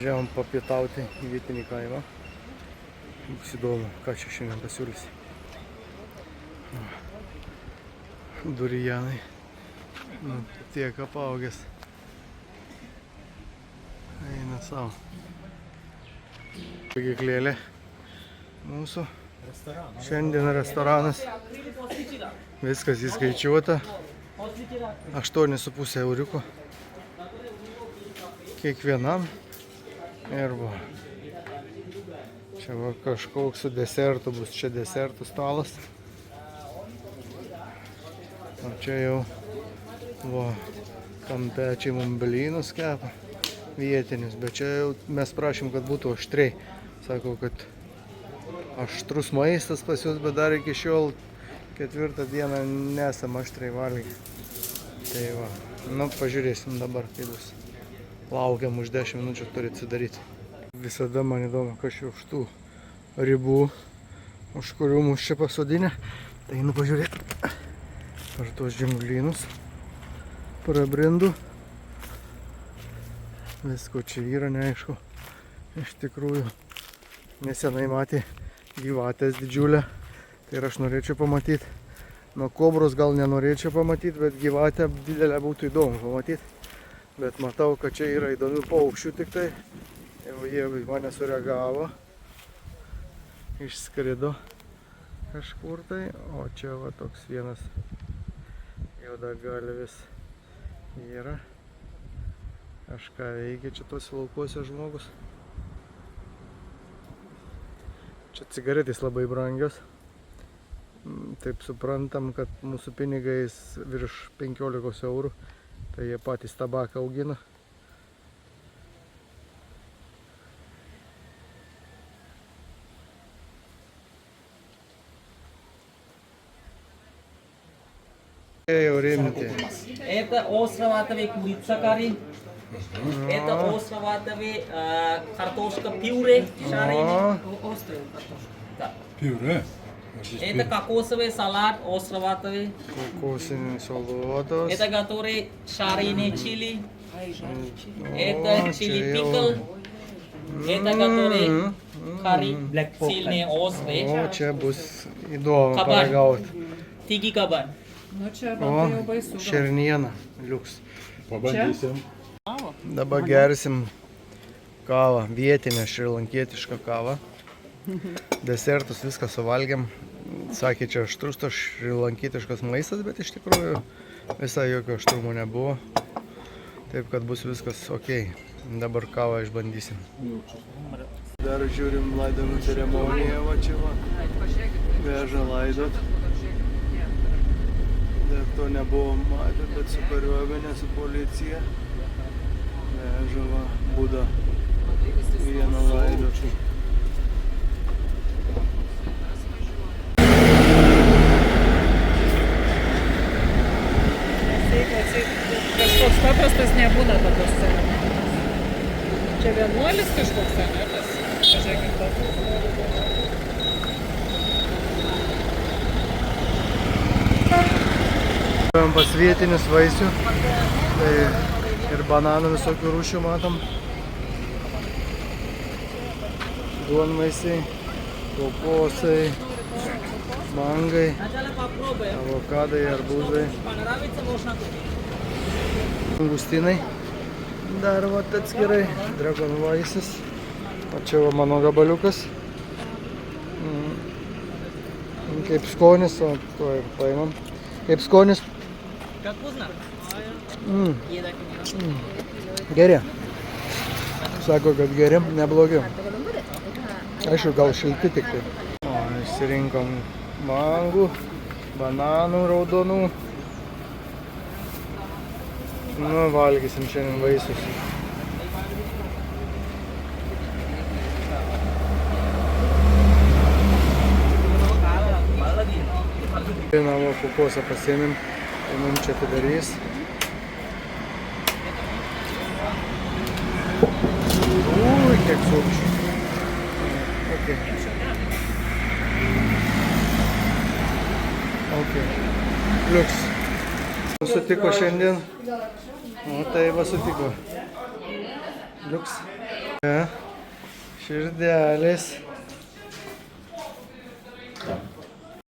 Žiavom papietauti į vietinį kaimą. Bus įdomu, ką čia šiandien pasiūlys. Durijanai. Tiek apaugęs. Eina savo. Gyklėlė mūsų. Šiandien restoranas. Viskas įskaičiuota. 8,5 euriuko. Kiekvienam. Ir va. Čia va kažkoks su desertu bus. Čia desertų stalas. O čia jau va, kampečiai mums blynus kepa. Vietinis. Bet čia jau mes prašym, kad būtų aštriai. Sako, kad aštrus maistas pas jūs, bet dar iki šiol 4 dieną nesam aštriai valgę. Tai va. Nu, pažiūrėsim dabar, kaip bus. Laukiam už 10 minučių turi atsidaryti. Visada man įdomu, kas čia už tų ribų, už kurių mus čia pasodinę. Tai einu pažiūrėti. Ar tuos džemblynus prabrindų. Visko čia yra, neaišku. Iš tikrųjų, nesenai matė gyvatės didžiulę. Tai ir aš norėčiau pamatyti. Nuo kobros gal nenorėčiau pamatyti, bet gyvatę didelę būtų įdomu pamatyti. Bet matau, kad čia yra įdomių paukščių tik tai. Jau jie mane sureagavo. Išskrido kažkur tai. O čia va toks vienas juodagalvis yra. Kažką veikia čia tos laukuose žmogus. Čia cigaretės labai brangios. Taip suprantam, kad mūsų pinigais virš 15 eurų. Tai jie patys tabaką augina. Jau rimti. Это островатовый курица карри. Это островатовый картошка пюре жареный. Острый картошка. Пюре? Это кокосовый салат островатовый. Кокосовый салат. Это который жареный чили. Это чили пикл. Это который карри сильный острый. O, čia bus įdomu Kaban. paragauti. Tiki кабан. O, šerniena, liuks. Pabandysim. Dabar gersim kavą, vietinę šrilankietišką kavą. Desertus viską suvalgėm. Sakė, čia aštrus tos šrilankietiškas maistas, bet iš tikrųjų visai jokio aštrumo nebuvo. Taip, kad bus viskas ok. Dabar kavą išbandysim. Dar žiūrim laidojimų ceremoniją, va čia va. Veža laidot. Dar to nebuvo matę, bet su kariuomenė, su policija. Veža va, būda vieną laidotį. Kažkoks paprastas nebūna tokios ceremonijos. Čia vienuolis kažkoks, ne? Pažiūrėkit, Pas vietinius vaisių. Tai ir bananų visokių rūšių matom. Duonvaisiai, kokosai, mangai, avokadai, arbūzai. Angustinai. Dar va atskirai. Dragon vaisius. O čia va mano gabaliukas. Kaip skonis, o to ir paimam. Kaip skonis. Как вкусно? Geri. Sako, kad geri, neblogi. Aišku, gal šilti tik tai. O, išsirinkom mangų, bananų raudonų. Nu, valgysim šiandien vaisius. Na, va, kokosą pasiėmėm, tai mums čia atidarys. Ui, kiek sulčių. Ok. Ok. Liuks. Sutiko šiandien. O tai va sutiko. Liuks. Širdelės.